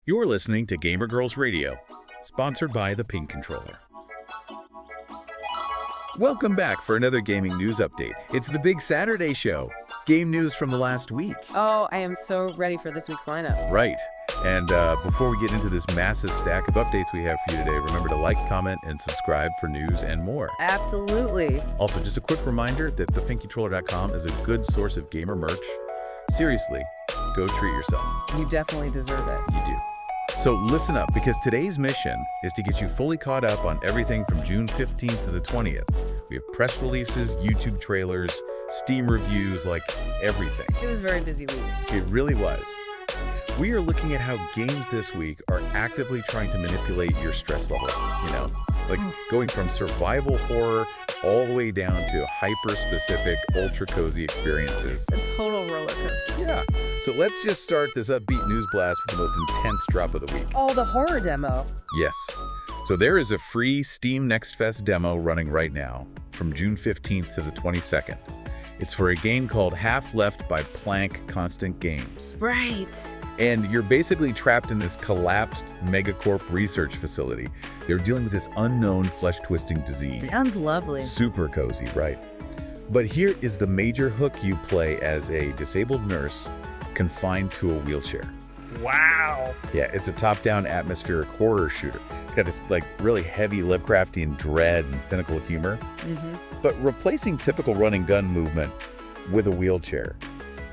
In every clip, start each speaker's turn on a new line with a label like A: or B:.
A: You're listening to Gamer Girls Radio, sponsored by the Ping Controller. Welcome back for another gaming news update. It's the Big Saturday Show. Game news from the last week.
B: Oh, I am so ready for this week's lineup.
A: Right. And before we get into this massive stack of updates we have for you today, remember to like, comment, and subscribe for news and more.
B: Absolutely.
A: Also, just a quick reminder that thepingcontroller.com is a good source of gamer merch. Seriously, go treat yourself.
B: You definitely deserve it.
A: You do. So listen up, because today's mission is to get you fully caught up on everything from June 15th to the 20th. We have press releases, YouTube trailers, Steam reviews, like everything.
B: It was a very busy week.
A: It really was. We are looking at how games this week are actively trying to manipulate your stress levels, like going from survival horror all the way down to hyper-specific, ultra-cozy experiences.
B: It's a total roller coaster.
A: Yeah. So let's just start this upbeat news blast with the most intense drop of the week.
B: Oh, the horror demo.
A: Yes. So there is a free Steam Next Fest demo running right now from June 15th to the 22nd. It's for a game called Half-Left by Plank Constant Games.
B: Right.
A: And you're basically trapped in this collapsed megacorp research facility. They're dealing with this unknown flesh-twisting disease.
B: Sounds lovely.
A: Super cozy, right? But here is the major hook: you play as a disabled nurse confined to a wheelchair.
B: Wow.
A: Yeah, it's a top-down atmospheric horror shooter. It's got this really heavy Lovecraftian dread and cynical humor. But replacing typical run-and-gun movement with a wheelchair,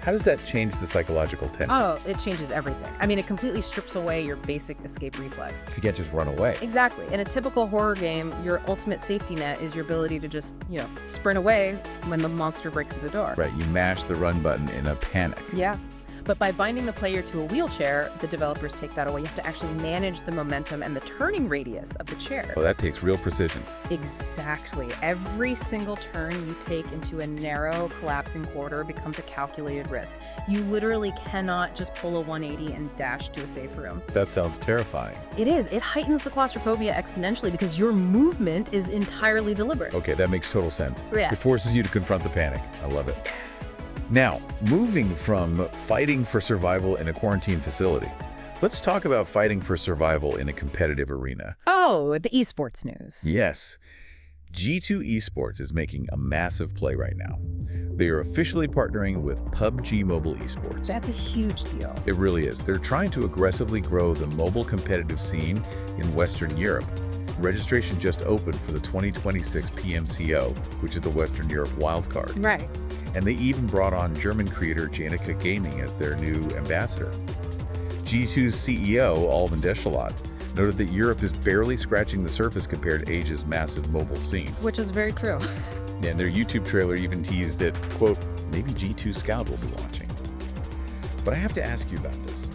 A: how does that change the psychological tension?
B: Oh, it changes everything. I mean, it completely strips away your basic escape reflex.
A: You can't just run away.
B: Exactly. In a typical horror game, your ultimate safety net is your ability to just, sprint away when the monster breaks through the door.
A: Right, you mash the run button in a panic.
B: Yeah. But by binding the player to a wheelchair, the developers take that away. You have to actually manage the momentum and the turning radius of the chair.
A: Oh, that takes real precision.
B: Exactly. Every single turn you take into a narrow, collapsing corridor becomes a calculated risk. You literally cannot just pull a 180 and dash to a safe room.
A: That sounds terrifying.
B: It is. It heightens the claustrophobia exponentially because your movement is entirely deliberate.
A: Okay, that makes total sense.
B: Yeah.
A: It forces you to confront the panic. I love it. Now, moving from fighting for survival in a quarantine facility, let's talk about fighting for survival in a competitive arena.
B: Oh, the esports news.
A: Yes. G2 Esports is making a massive play right now. They are officially partnering with PUBG Mobile Esports.
B: That's a huge deal.
A: It really is. They're trying to aggressively grow the mobile competitive scene in Western Europe. Registration just opened for the 2026 PMCO, which is the Western Europe wildcard.
B: Right.
A: And they even brought on German creator Janica Gaming as their new ambassador. G2's CEO, Alvin Deschalot, noted that Europe is barely scratching the surface compared to Asia's massive mobile scene.
B: Which is very true.
A: And their YouTube trailer even teased that, quote, maybe G2 Scout will be launching. But I have to ask you about this.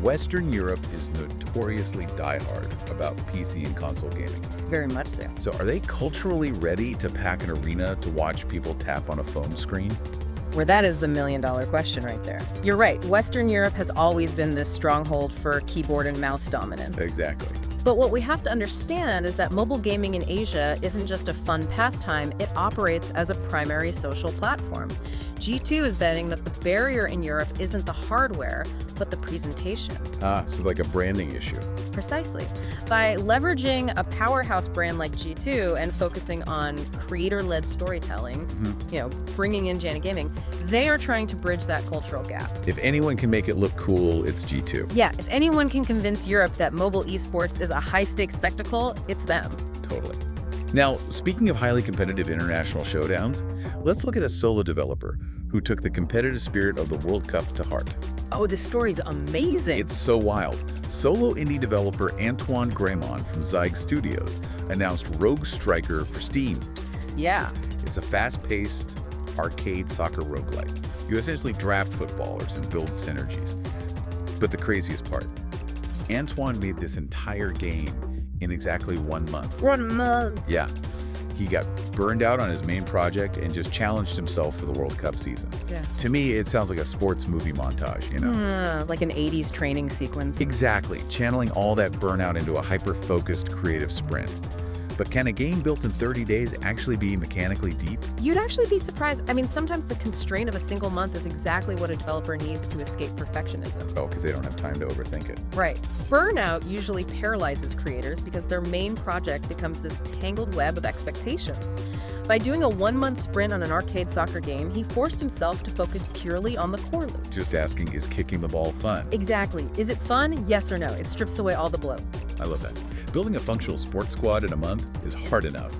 A: Western Europe is notoriously diehard about PC and console gaming.
B: Very much so.
A: So are they culturally ready to pack an arena to watch people tap on a phone screen?
B: Where that is the million-dollar question right there. You're right. Western Europe has always been this stronghold for keyboard and mouse dominance.
A: Exactly.
B: But what we have to understand is that mobile gaming in Asia isn't just a fun pastime, it operates as a primary social platform. G2 is betting that the barrier in Europe isn't the hardware, but the presentation.
A: So like a branding issue.
B: Precisely. By leveraging a powerhouse brand like G2 and focusing on creator-led storytelling, bringing in Janica Gaming, they are trying to bridge that cultural gap.
A: If anyone can make it look cool, it's G2.
B: Yeah, if anyone can convince Europe that mobile esports is a high-stakes spectacle, it's them.
A: Totally. Now, speaking of highly competitive international showdowns, let's look at a solo developer who took the competitive spirit of the World Cup to heart.
B: Oh, this story's amazing.
A: It's so wild. Solo indie developer Antoine Graymon from Zyg Studios announced Rogue Striker for Steam.
B: Yeah.
A: It's a fast-paced arcade soccer roguelike. You essentially draft footballers and build synergies. But the craziest part, Antoine made this entire game in exactly 1 month.
B: 1 month?
A: Yeah. He got burned out on his main project and just challenged himself for the World Cup season.
B: Yeah.
A: To me, it sounds like a sports movie montage,
B: Like an 80s training sequence.
A: Exactly. Channeling all that burnout into a hyper-focused creative sprint. But can a game built in 30 days actually be mechanically deep?
B: You'd actually be surprised. I mean, sometimes the constraint of a single month is exactly what a developer needs to escape perfectionism.
A: Oh, because they don't have time to overthink it.
B: Right. Burnout usually paralyzes creators because their main project becomes this tangled web of expectations. By doing a 1-month sprint on an arcade soccer game, he forced himself to focus purely on the core loop.
A: Just asking, is kicking the ball fun?
B: Exactly. Is it fun? Yes or no. It strips away all the bloat.
A: I love that. Building a functional sports squad in a month is hard enough.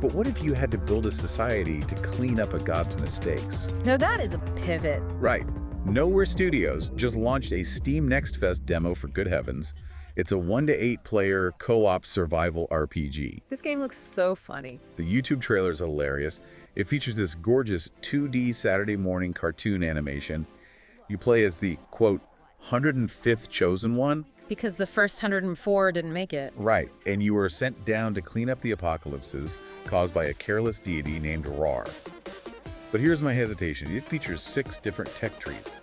A: But what if you had to build a society to clean up a god's mistakes?
B: Now that is a pivot.
A: Right. Nowhere Studios just launched a Steam Next Fest demo for good heavens. It's a 1 to 8 player co-op survival RPG.
B: This game looks so funny.
A: The YouTube trailer is hilarious. It features this gorgeous 2D Saturday morning cartoon animation. You play as the, quote, 105th chosen one.
B: Because the first 104 didn't make it.
A: Right, and you are sent down to clean up the apocalypses caused by a careless deity named Rar. But here's my hesitation. It features 6 different tech trees.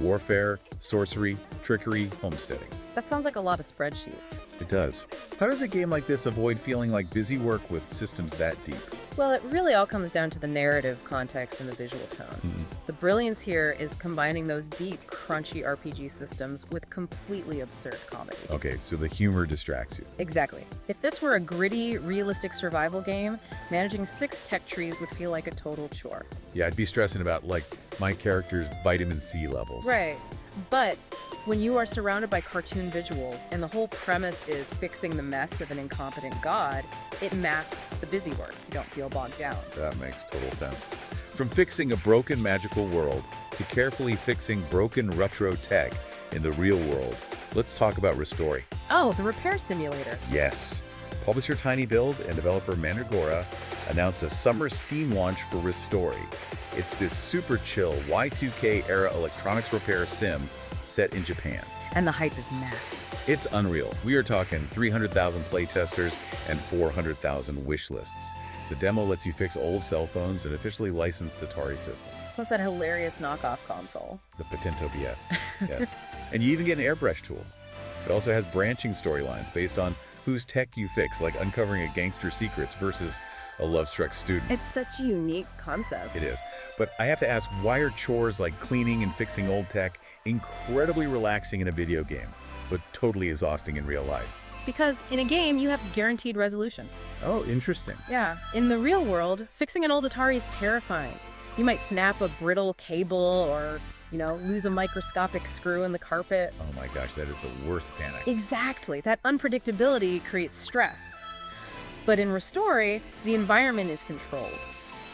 A: Warfare, sorcery, trickery, homesteading.
B: That sounds like a lot of spreadsheets.
A: It does. How does a game like this avoid feeling like busy work with systems that deep?
B: Well, it really all comes down to the narrative, context, and the visual tone. The brilliance here is combining those deep, crunchy RPG systems with completely absurd comedy.
A: Okay, so the humor distracts you.
B: Exactly. If this were a gritty, realistic survival game, managing 6 tech trees would feel like a total chore.
A: Yeah, I'd be stressing about, like, my character's vitamin C levels.
B: Right. But when you are surrounded by cartoon visuals and the whole premise is fixing the mess of an incompetent god, it masks the busy work. You don't feel bogged down.
A: That makes total sense. From fixing a broken magical world to carefully fixing broken retro tech in the real world, let's talk about Restory.
B: Oh, the repair simulator.
A: Yes. Publisher Tiny Build and developer Mandragora announced a summer Steam launch for Restory. It's this super chill Y2K era electronics repair sim set in Japan.
B: And the hype is massive.
A: It's unreal. We are talking 300,000 playtesters and 400,000 wish lists. The demo lets you fix old cell phones and officially licensed Atari systems.
B: Plus that hilarious knockoff console.
A: The Potento BS. Yes. And you even get an airbrush tool. It also has branching storylines based on whose tech you fix, like uncovering a gangster's secrets versus a love-struck student.
B: It's such a unique concept.
A: It is. But I have to ask, why are chores like cleaning and fixing old tech incredibly relaxing in a video game, but totally exhausting in real life?
B: Because in a game, you have guaranteed resolution.
A: Oh, interesting.
B: Yeah. In the real world, fixing an old Atari is terrifying. You might snap a brittle cable or, lose a microscopic screw in the carpet.
A: Oh my gosh, that is the worst panic.
B: Exactly. That unpredictability creates stress. But in Restory, the environment is controlled.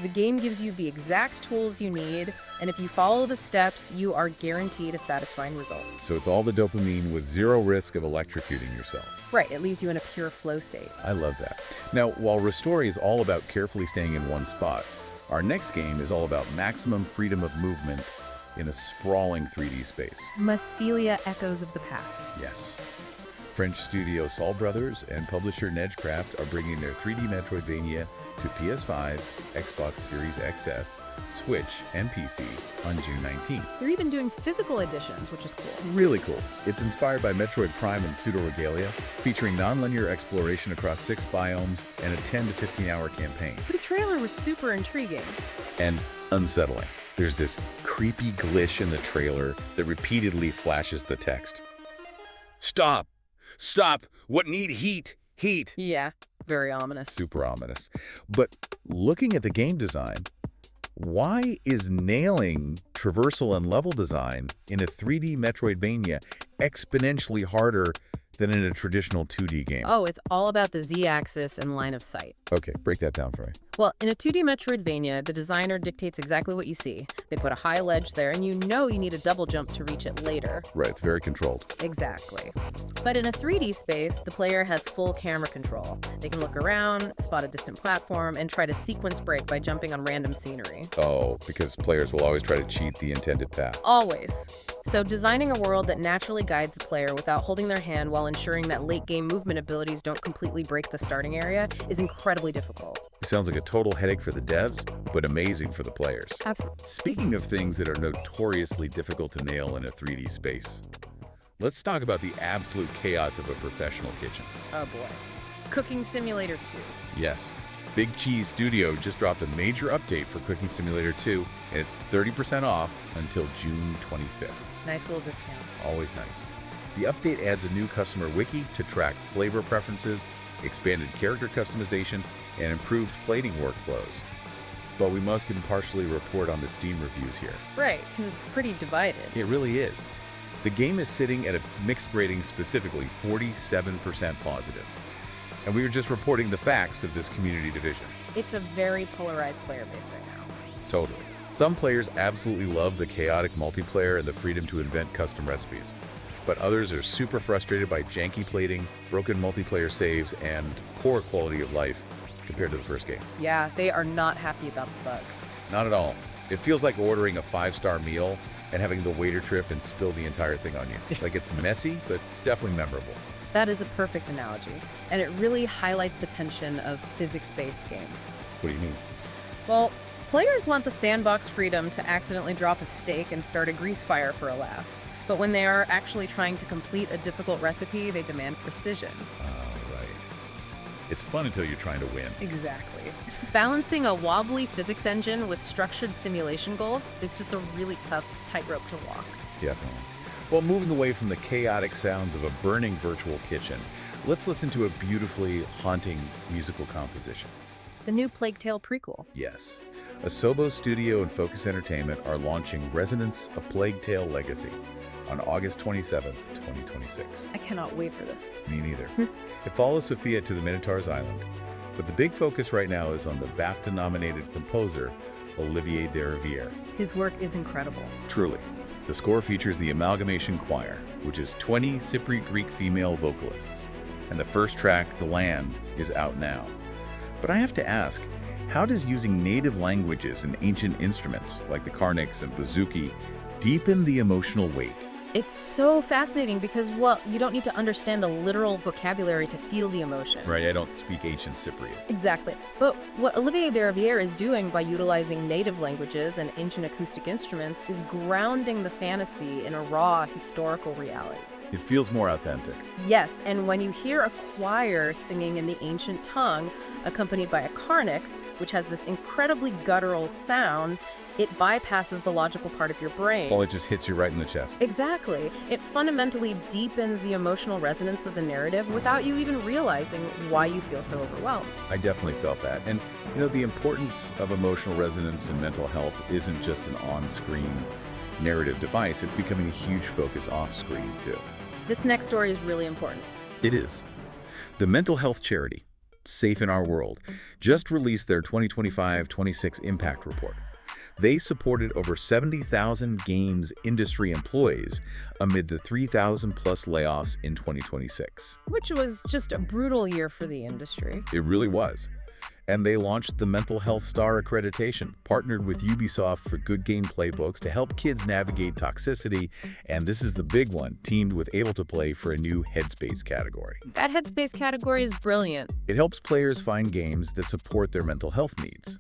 B: The game gives you the exact tools you need, and if you follow the steps, you are guaranteed a satisfying result.
A: So it's all the dopamine with zero risk of electrocuting yourself.
B: Right, it leaves you in a pure flow state.
A: I love that. Now, while Restory is all about carefully staying in one spot, our next game is all about maximum freedom of movement in a sprawling 3D space.
B: Massilia Echoes of the Past.
A: Yes. French studio Saul Brothers and publisher Nedgecraft are bringing their 3D Metroidvania to PS5, Xbox Series XS, Switch, and PC on June 19th.
B: They're even doing physical editions, which is cool.
A: Really cool. It's inspired by Metroid Prime and Pseudo-Regalia, featuring non-linear exploration across 6 biomes and a 10 to 15-hour campaign.
B: The trailer was super intriguing.
A: And unsettling. There's this creepy glitch in the trailer that repeatedly flashes the text. Stop! Stop! What need heat? Heat!
B: Yeah, very ominous.
A: Super ominous. But looking at the game design, why is nailing traversal and level design in a 3D Metroidvania exponentially harder than in a traditional 2D game?
B: Oh, it's all about the Z-axis and line of sight.
A: Okay, break that down for me.
B: Well, in a 2D Metroidvania, the designer dictates exactly what you see. They put a high ledge there, and you need a double jump to reach it later.
A: Right, it's very controlled.
B: Exactly. But in a 3D space, the player has full camera control. They can look around, spot a distant platform, and try to sequence break by jumping on random scenery.
A: Oh, because players will always try to cheat the intended path.
B: Always. So designing a world that naturally guides the player without holding their hand while ensuring that late-game movement abilities don't completely break the starting area is incredibly difficult.
A: It sounds like a total headache for the devs, but amazing for the players.
B: Absolutely.
A: Speaking of things that are notoriously difficult to nail in a 3D space, let's talk about the absolute chaos of a professional kitchen.
B: Oh boy. Cooking Simulator 2.
A: Yes. Big Cheese Studio just dropped a major update for Cooking Simulator 2, and it's 30% off until June 25th.
B: Nice little discount.
A: Always nice. The update adds a new customer wiki to track flavor preferences, expanded character customization, and improved plating workflows. But we must impartially report on the Steam reviews here.
B: Right, because it's pretty divided.
A: It really is. The game is sitting at a mixed rating, specifically 47% positive. And we are just reporting the facts of this community division.
B: It's a very polarized player base right now.
A: Totally. Some players absolutely love the chaotic multiplayer and the freedom to invent custom recipes. But others are super frustrated by janky plating, broken multiplayer saves, and poor quality of life compared to the first game.
B: Yeah, they are not happy about the bugs.
A: Not at all. It feels like ordering a 5-star meal and having the waiter trip and spill the entire thing on you. Like, it's messy, but definitely memorable.
B: That is a perfect analogy, and it really highlights the tension of physics-based games.
A: What do you mean?
B: Well, players want the sandbox freedom to accidentally drop a steak and start a grease fire for a laugh. But when they are actually trying to complete a difficult recipe, they demand precision.
A: Right. It's fun until you're trying to win.
B: Exactly. Balancing a wobbly physics engine with structured simulation goals is just a really tough tightrope to walk.
A: Definitely. Well, moving away from the chaotic sounds of a burning virtual kitchen, let's listen to a beautifully haunting musical composition.
B: The new Plague Tale prequel.
A: Yes. Asobo Studio and Focus Entertainment are launching Resonance: A Plague Tale Legacy on August 27th, 2026.
B: I cannot wait for this.
A: Me neither. It follows Sophia to the Minotaur's Island, but the big focus right now is on the BAFTA-nominated composer, Olivier de Rivière.
B: His work is incredible.
A: Truly. The score features the Amalgamation Choir, which is 20 Cypriot Greek female vocalists, and the first track, The Land, is out now. But I have to ask, how does using native languages and ancient instruments, like the karniks and bouzouki, deepen the emotional weight?
B: It's so fascinating because, well, you don't need to understand the literal vocabulary to feel the emotion.
A: Right, I don't speak ancient Cypriot.
B: Exactly. But what Olivier de Rivière is doing by utilizing native languages and ancient acoustic instruments is grounding the fantasy in a raw historical reality.
A: It feels more authentic.
B: Yes, and when you hear a choir singing in the ancient tongue, accompanied by a carnix, which has this incredibly guttural sound, it bypasses the logical part of your brain.
A: Well, it just hits you right in the chest.
B: Exactly. It fundamentally deepens the emotional resonance of the narrative without you even realizing why you feel so overwhelmed.
A: I definitely felt that. And, the importance of emotional resonance in mental health isn't just an on-screen narrative device. It's becoming a huge focus off-screen, too.
B: This next story is really important.
A: It is. The mental health charity, Safe in Our World, just released their 2025-26 Impact Report. They supported over 70,000 games industry employees amid the 3,000-plus layoffs in 2026.
B: Which was just a brutal year for the industry.
A: It really was. And they launched the Mental Health Star accreditation, partnered with Ubisoft for Good Game Playbooks to help kids navigate toxicity, and this is the big one, teamed with Able to Play for a new Headspace category.
B: That Headspace category is brilliant.
A: It helps players find games that support their mental health needs.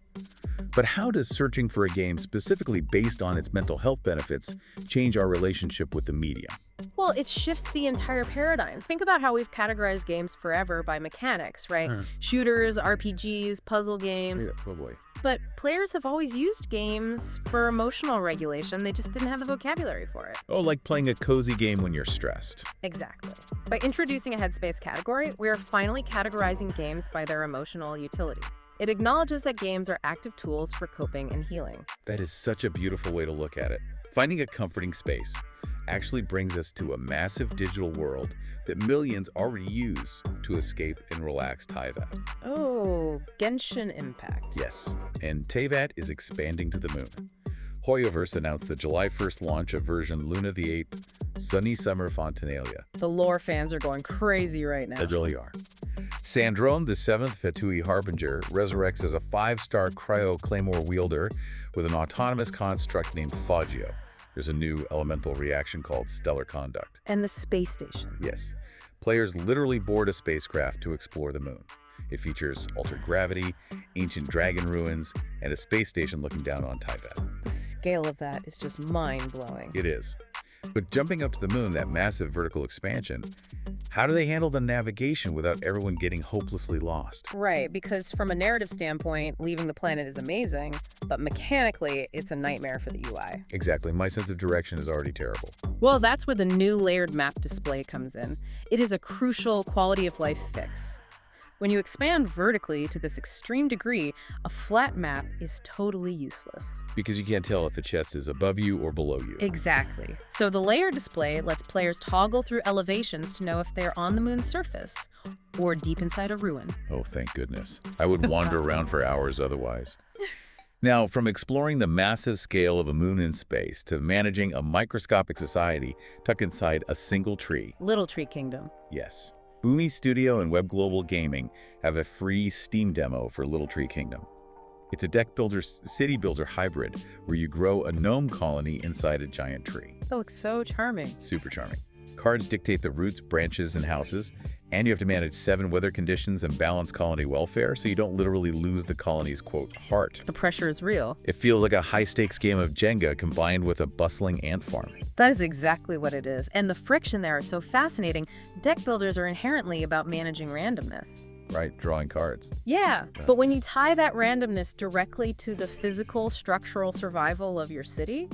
A: But how does searching for a game specifically based on its mental health benefits change our relationship with the media?
B: Well, it shifts the entire paradigm. Think about how we've categorized games forever by mechanics, right? Shooters, RPGs, puzzle games.
A: Oh boy.
B: But players have always used games for emotional regulation. They just didn't have the vocabulary for it.
A: Oh, like playing a cozy game when you're stressed.
B: Exactly. By introducing a Headspace category, we are finally categorizing games by their emotional utility. It acknowledges that games are active tools for coping and healing.
A: That is such a beautiful way to look at it. Finding a comforting space actually brings us to a massive digital world that millions already use to escape and relax Teyvat.
B: Oh, Genshin Impact.
A: Yes, and Teyvat is expanding to the moon. Hoyoverse announced the July 1st launch of version Luna the 8th, Sunny Summer Fontinalia.
B: The lore fans are going crazy right now.
A: They really are. Sandrone, the 7th Fatui Harbinger, resurrects as a 5-star cryo claymore wielder with an autonomous construct named Foggio. There's a new elemental reaction called Stellar Conduct.
B: And the space station.
A: Yes. Players literally board a spacecraft to explore the moon. It features altered gravity, ancient dragon ruins, and a space station looking down on Teyvat.
B: The scale of that is just mind-blowing.
A: It is. But jumping up to the moon, that massive vertical expansion, how do they handle the navigation without everyone getting hopelessly lost?
B: Right, because from a narrative standpoint, leaving the planet is amazing, but mechanically, it's a nightmare for the UI.
A: Exactly. My sense of direction is already terrible.
B: Well, that's where the new layered map display comes in. It is a crucial quality of life fix. When you expand vertically to this extreme degree, a flat map is totally useless.
A: Because you can't tell if a chest is above you or below you.
B: Exactly. So the layer display lets players toggle through elevations to know if they're on the moon's surface or deep inside a ruin.
A: Oh, thank goodness. I would wander around for hours otherwise. Now, from exploring the massive scale of a moon in space to managing a microscopic society tucked inside a single tree.
B: Little Tree Kingdom.
A: Yes. Boomy Studio and Web Global Gaming have a free Steam demo for Little Tree Kingdom. It's a deck builder, city builder hybrid where you grow a gnome colony inside a giant tree.
B: That looks so charming.
A: Super charming. Cards dictate the roots, branches, and houses, and you have to manage 7 weather conditions and balance colony welfare so you don't literally lose the colony's, quote, heart.
B: The pressure is real.
A: It feels like a high-stakes game of Jenga combined with a bustling ant farm.
B: That is exactly what it is. And the friction there is so fascinating. Deck builders are inherently about managing randomness.
A: Right, drawing cards.
B: Yeah, but when you tie that randomness directly to the physical, structural survival of your city,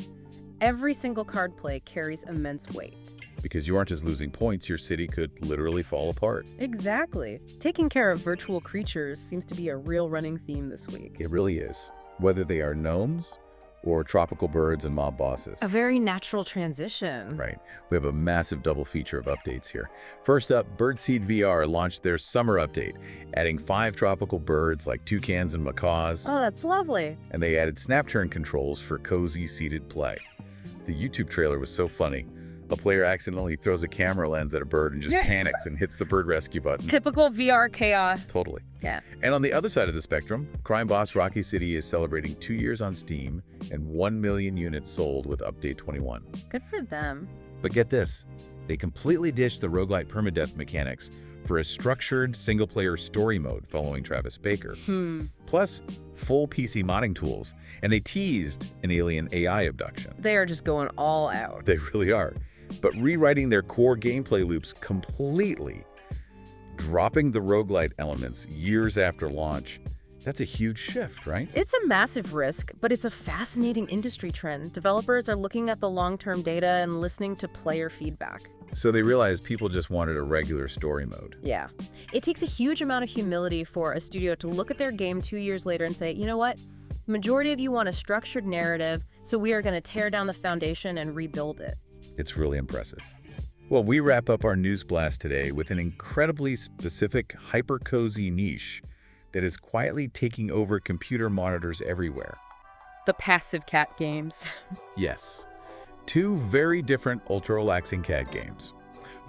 B: every single card play carries immense weight.
A: Because you aren't just losing points, your city could literally fall apart.
B: Exactly. Taking care of virtual creatures seems to be a real running theme this week.
A: It really is. Whether they are gnomes or tropical birds and mob bosses.
B: A very natural transition.
A: Right. We have a massive double feature of updates here. First up, Birdseed VR launched their summer update, adding 5 tropical birds like toucans and macaws.
B: Oh, that's lovely.
A: And they added snap turn controls for cozy seated play. The YouTube trailer was so funny. A player accidentally throws a camera lens at a bird and just panics and hits the bird rescue button.
B: Typical VR chaos.
A: Totally.
B: Yeah.
A: And on the other side of the spectrum, crime boss Rocky City is celebrating 2 years on Steam and 1 million units sold with Update 21.
B: Good for them.
A: But get this, they completely ditched the roguelite permadeath mechanics for a structured single-player story mode following Travis Baker. Plus, full PC modding tools, and they teased an alien AI abduction.
B: They are just going all out.
A: They really are. But rewriting their core gameplay loops completely, dropping the roguelite elements years after launch, that's a huge shift, right?
B: It's a massive risk, but it's a fascinating industry trend. Developers are looking at the long-term data and listening to player feedback.
A: So they realized people just wanted a regular story mode.
B: Yeah. It takes a huge amount of humility for a studio to look at their game 2 years later and say, you know what? The majority of you want a structured narrative, so we are going to tear down the foundation and rebuild it.
A: It's really impressive. Well, we wrap up our news blast today with an incredibly specific, hyper-cozy niche that is quietly taking over computer monitors everywhere.
B: The passive cat games.
A: Yes. 2 very different ultra-relaxing cat games.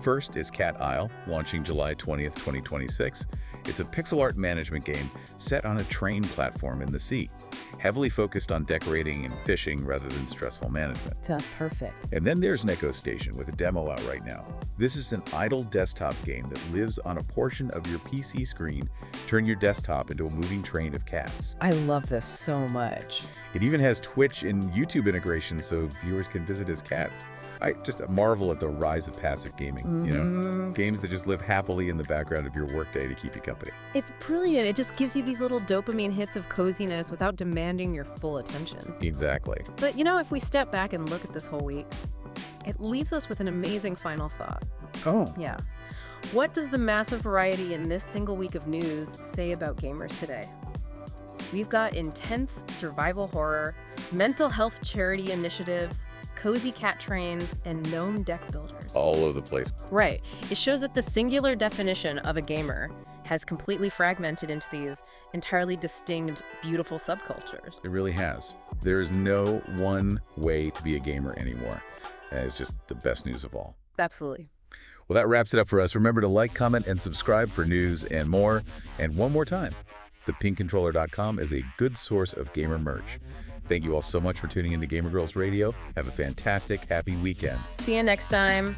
A: First is Cat Isle, launching July 20th, 2026. It's a pixel art management game set on a train platform in the sea, heavily focused on decorating and fishing rather than stressful management.
B: Perfect.
A: And then there's Neko Station with a demo out right now. This is an idle desktop game that lives on a portion of your PC screen. Turn your desktop into a moving train of cats.
B: I love this so much.
A: It even has Twitch and YouTube integration so viewers can visit as cats. I just marvel at the rise of passive gaming, you know? Games that just live happily in the background of your workday to keep you company.
B: It's brilliant. It just gives you these little dopamine hits of coziness without demanding your full attention.
A: Exactly.
B: But you know, if we step back and look at this whole week, it leaves us with an amazing final thought.
A: Oh.
B: Yeah. What does the massive variety in this single week of news say about gamers today? We've got intense survival horror, mental health charity initiatives, cozy cat trains, and gnome deck builders.
A: All over the place.
B: Right. It shows that the singular definition of a gamer has completely fragmented into these entirely distinct, beautiful subcultures.
A: It really has. There is no one way to be a gamer anymore. That is just the best news of all.
B: Absolutely.
A: Well, that wraps it up for us. Remember to like, comment, and subscribe for news and more. And one more time, thepinkcontroller.com is a good source of gamer merch. Thank you all so much for tuning into Gamer Girls Radio. Have a fantastic, happy weekend.
B: See you next time.